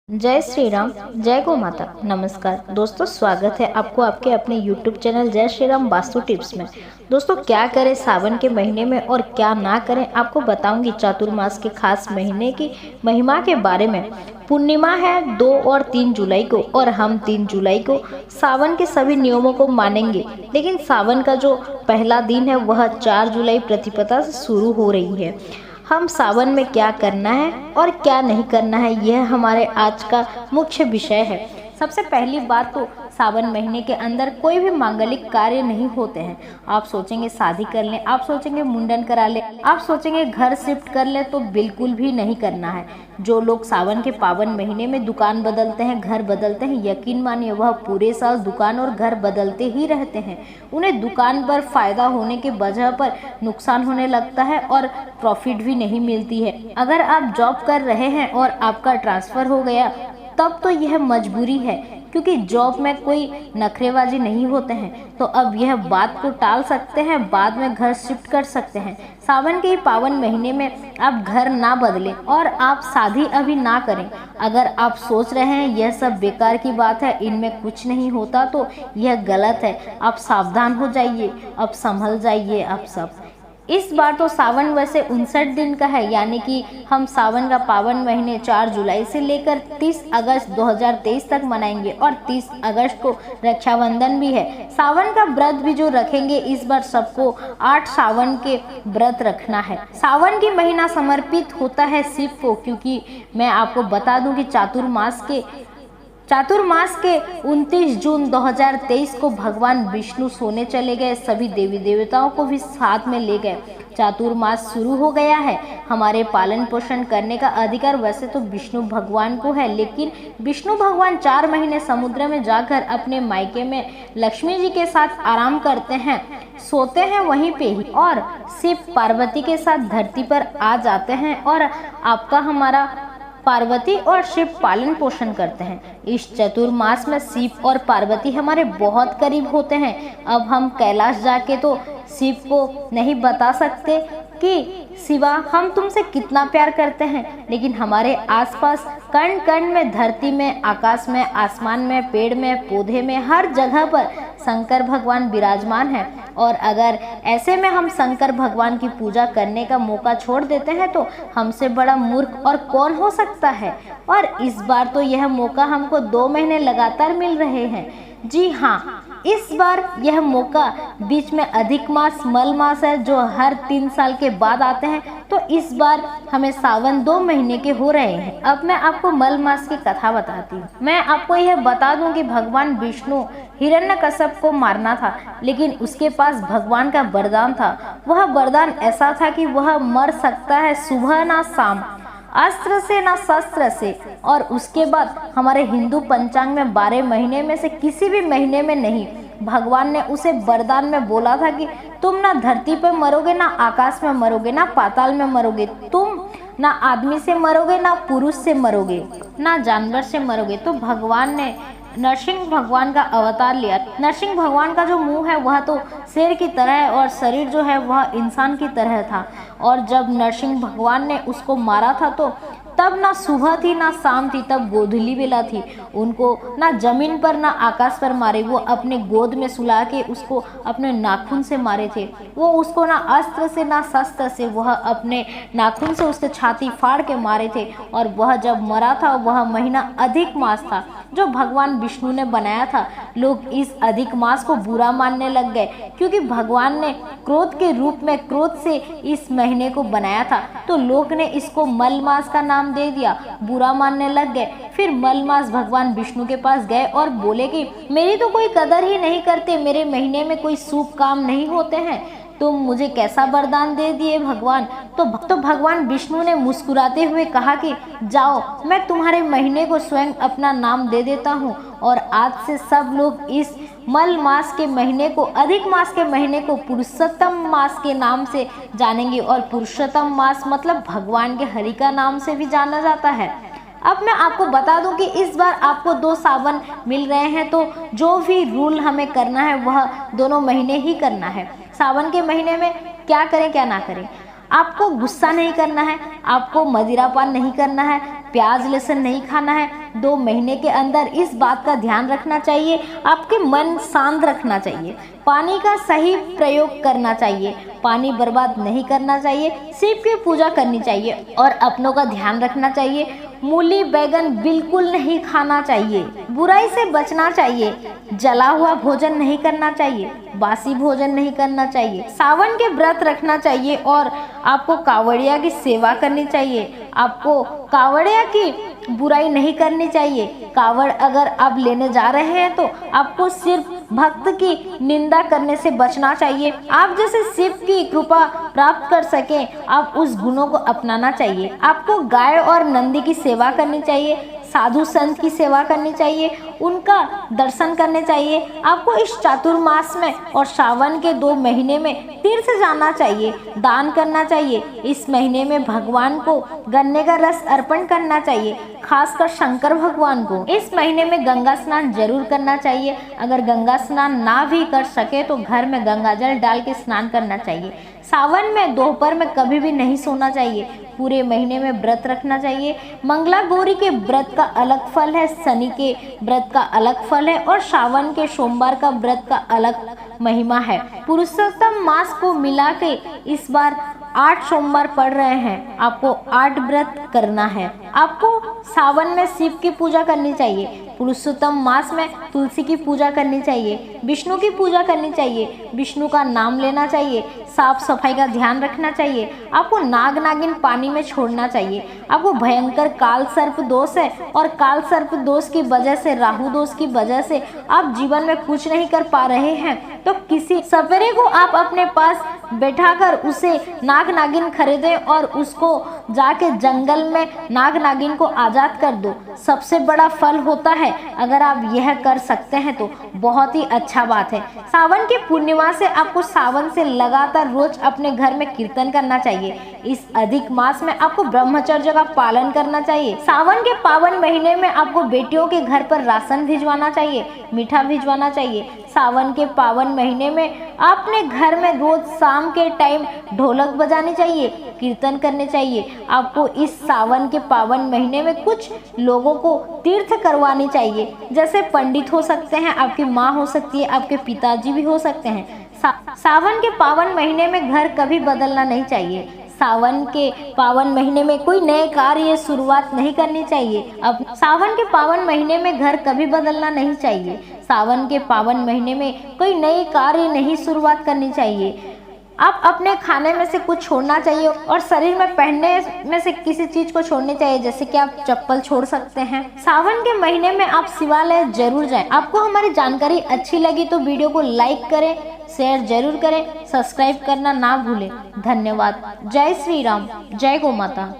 जय श्री राम, जय गौ माता। नमस्कार दोस्तों, स्वागत है आपको आपके अपने YouTube चैनल जय श्री राम वास्तु टिप्स में। दोस्तों, क्या करें सावन के महीने में और क्या ना करें, आपको बताऊंगी चातुर्मास के खास महीने की महिमा के बारे में। पूर्णिमा है 2 और 3 जुलाई को और हम 3 जुलाई को सावन के सभी नियमों को मानेंगे। लेकिन सावन का जो पहला दिन है वह 4 जुलाई प्रतिपदा से शुरू हो रही है। हम सावन में क्या करना है और क्या नहीं करना है, यह हमारे आज का मुख्य विषय है। सबसे पहली बात तो सावन महीने के अंदर कोई भी मांगलिक कार्य नहीं होते हैं। आप सोचेंगे शादी कर लें, आप सोचेंगे मुंडन करा लें, आप सोचेंगे घर शिफ्ट कर लें, तो बिल्कुल भी नहीं करना है। जो लोग सावन के पावन महीने में दुकान बदलते हैं, घर बदलते हैं, यकीन मानिए वह पूरे साल दुकान और घर बदलते ही रहते हैं। उन्हें दुकान पर फायदा होने के वजह पर नुकसान होने लगता है और प्रॉफिट भी नहीं मिलती है। अगर आप जॉब कर रहे हैं और आपका ट्रांसफ़र हो गया तब तो यह मजबूरी है, क्योंकि जॉब में कोई नखरेबाजी नहीं होते हैं, तो अब यह बात को टाल सकते हैं, बाद में घर शिफ्ट कर सकते हैं। सावन के पावन महीने में आप घर ना बदलें और आप शादी अभी ना करें। अगर आप सोच रहे हैं यह सब बेकार की बात है, इनमें कुछ नहीं होता, तो यह गलत है। आप सावधान हो जाइए, अब संभल जाइए आप सब। इस बार तो सावन वैसे 59 दिन का है, यानी कि हम सावन का पावन महीने 4 जुलाई से लेकर 30 अगस्त 2023 तक मनाएंगे और 30 अगस्त को रक्षाबंधन भी है। सावन का व्रत भी जो रखेंगे इस बार सबको 8 सावन के व्रत रखना है। सावन की महीना समर्पित होता है शिव को, क्योंकि मैं आपको बता दूं कि चातुर्मास के 29 जून 2023 को भगवान विष्णु सोने चले गए, सभी देवी देवताओं को भी साथ में ले गए। चातुर्मास शुरू हो गया है। हमारे पालन पोषण करने का अधिकार वैसे तो विष्णु भगवान को है, लेकिन विष्णु भगवान 4 महीने समुद्र में जाकर अपने मायके में लक्ष्मी जी के साथ आराम करते हैं, सोते हैं वहीं पे ही, और शिव पार्वती के साथ धरती पर आ जाते हैं और आपका हमारा पार्वती और शिव पालन पोषण करते हैं। इस चतुर्मास में शिव और पार्वती हमारे बहुत करीब होते हैं। अब हम कैलाश जाके तो शिव को नहीं बता सकते कि शिवा हम तुमसे कितना प्यार करते हैं, लेकिन हमारे आसपास कण कण में, धरती में, आकाश में, आसमान में, पेड़ में, पौधे में, हर जगह पर शंकर भगवान विराजमान हैं। और अगर ऐसे में हम शंकर भगवान की पूजा करने का मौका छोड़ देते हैं तो हमसे बड़ा मूर्ख और कौन हो सकता है। और इस बार तो यह मौका हमको 2 महीने लगातार मिल रहे हैं। जी हाँ, इस बार यह मौका बीच में अधिक मास, मल मास है जो हर 3 साल के बाद आते हैं, तो इस बार हमें सावन 2 महीने के हो रहे हैं। अब मैं आपको मल मास की कथा बताती हूँ। मैं आपको यह बता दूं कि भगवान विष्णु हिरण्यकश्यप को मारना था, लेकिन उसके पास भगवान का वरदान था। वह वरदान ऐसा था कि वह मर सकता है सुबह ना शाम, अस्त्र से ना शस्त्र से, और उसके बाद हमारे हिंदू पंचांग में 12 महीने में से किसी भी महीने में नहीं। भगवान ने उसे वरदान में बोला था कि तुम ना धरती पर मरोगे, ना आकाश में मरोगे, ना पाताल में मरोगे, तुम ना आदमी से मरोगे, ना पुरुष से मरोगे, ना जानवर से मरोगे। तो भगवान ने नरसिंह भगवान का अवतार लिया। नरसिंह भगवान का जो मुंह है वह तो शेर की तरह है और शरीर जो है वह इंसान की तरह था। और जब नरसिंह भगवान ने उसको मारा था तो तब ना सुबह थी ना शाम थी, तब गोधूली बेला थी। उनको ना जमीन पर ना आकाश पर मारे, वो अपने गोद में सुला के उसको अपने नाखून से मारे थे। वो उसको ना अस्त्र से ना शस्त्र से, वह अपने नाखून से उसके छाती फाड़ के मारे थे। और वह जब मरा था वह महीना अधिक मास था जो भगवान विष्णु ने बनाया था। लोग इस अधिक मास को बुरा मानने लग गए, क्योंकि भगवान ने क्रोध के रूप में क्रोध से इस महीने को बनाया था, तो लोग ने इसको मल मास का नाम दे दिया, बुरा मानने लग गए। फिर मल मास भगवान विष्णु के पास गए और बोले कि मेरी तो कोई कदर ही नहीं करते, मेरे महीने में कोई शुभ काम नहीं होते हैं, तुम मुझे कैसा वरदान दे दिए भगवान। तो भगवान विष्णु ने मुस्कुराते हुए कहा कि जाओ, मैं तुम्हारे महीने को स्वयं अपना नाम दे देता हूँ, और आज से सब लोग इस मल मास के महीने को, अधिक मास के महीने को पुरुषोत्तम मास के नाम से जानेंगे। और पुरुषोत्तम मास मतलब भगवान के हरि का नाम से भी जाना जाता है। अब मैं आपको बता दूं कि इस बार आपको 2 सावन मिल रहे हैं, तो जो भी रूल हमें करना है वह दोनों महीने ही करना है। सावन के महीने में क्या करें क्या ना करें, आपको गुस्सा नहीं करना है, आपको मदिरापान नहीं करना है, प्याज लहसुन नहीं खाना है। 2 महीने के अंदर इस बात का ध्यान रखना चाहिए, आपके मन शांत रखना चाहिए, पानी का सही प्रयोग करना चाहिए, पानी बर्बाद नहीं करना चाहिए, शिव की पूजा करनी चाहिए और अपनों का ध्यान रखना चाहिए। मूली बैगन बिल्कुल नहीं खाना चाहिए, बुराई से बचना चाहिए, जला हुआ भोजन नहीं करना चाहिए, बासी भोजन नहीं करना चाहिए, सावन के व्रत रखना चाहिए और आपको कावड़िया की सेवा करनी चाहिए। आपको कावड़िया की बुराई नहीं करनी चाहिए। कावड़ अगर आप लेने जा रहे हैं तो आपको सिर्फ भक्त की निंदा करने से बचना चाहिए। आप जैसे शिव की कृपा प्राप्त कर सके, आप उस गुणों को अपनाना चाहिए। आपको गाय और नंदी की सेवा करनी चाहिए, साधु संत की सेवा करनी चाहिए, उनका दर्शन करने चाहिए। आपको इस चातुर्मास में और सावन के 2 महीने में तीर्थ जाना चाहिए, दान करना चाहिए। इस महीने में भगवान को गन्ने का रस अर्पण करना चाहिए, खासकर शंकर भगवान को। इस महीने में गंगा स्नान जरूर करना चाहिए। अगर गंगा स्नान ना भी कर सके तो घर में गंगा जल डाल के स्नान करना चाहिए। सावन में दोपहर में कभी भी नहीं सोना चाहिए। पूरे महीने में व्रत रखना चाहिए। मंगला गौरी के व्रत का अलग फल है, शनि के व्रत का अलग फल है और सावन के सोमवार का व्रत का अलग महिमा है। पुरुषोत्तम मास को मिला के इस बार 8 सोमवार पड़ रहे हैं। आपको 8 व्रत करना है। आपको सावन में शिव की पूजा करनी चाहिए, पुरुषोत्तम मास में तुलसी की पूजा करनी चाहिए, विष्णु की पूजा करनी चाहिए, विष्णु का नाम लेना चाहिए, साफ सफाई का ध्यान रखना चाहिए। आपको नाग नागिन पानी में छोड़ना चाहिए। आपको भयंकर काल सर्प दोष है और काल सर्प दोष की वजह से, राहु दोष की वजह से आप जीवन में कुछ नहीं कर पा रहे हैं तो किसी सपेरे को आप अपने पास बैठाकर उसे नाग नागिन खरीदे और उसको जाके जंगल में नाग नागिन को आजाद कर दो। सबसे बड़ा फल होता है। अगर आप यह कर सकते हैं तो बहुत ही अच्छा बात है। सावन की पूर्णिमा से आपको सावन से लगातार रोज अपने घर में कीर्तन करना चाहिए। इस अधिक मास में आपको ब्रह्मचर्य का पालन करना चाहिए। सावन के पावन महीने में आपको बेटियों के घर पर राशन भिजवाना चाहिए, मीठा भिजवाना चाहिए। सावन के पावन महीने में आपने घर में रोज शाम के टाइम ढोलक बजानी चाहिए, कीर्तन करने चाहिए। आपको इस सावन के पावन महीने में कुछ लोगों को तीर्थ करवानी चाहिए, जैसे पंडित हो सकते हैं, आपकी माँ हो सकती है, आपके पिताजी भी हो सकते हैं। सावन के पावन महीने में घर कभी बदलना नहीं चाहिए। सावन के पावन महीने में कोई नए कार्य शुरुआत नहीं करनी चाहिए। अब सावन के पावन महीने में घर कभी बदलना नहीं चाहिए। सावन के पावन महीने में कोई नए कार्य नहीं शुरुआत करनी चाहिए। आप अपने खाने में से कुछ छोड़ना चाहिए और शरीर में पहनने में से किसी चीज को छोड़नी चाहिए, जैसे कि आप चप्पल छोड़ सकते हैं। सावन के महीने में आप शिवालय जरूर जाएं। आपको हमारी जानकारी अच्छी लगी तो वीडियो को लाइक करें, शेयर जरूर करें, सब्सक्राइब करना ना भूलें। धन्यवाद। जय श्री राम, जय गौ माता।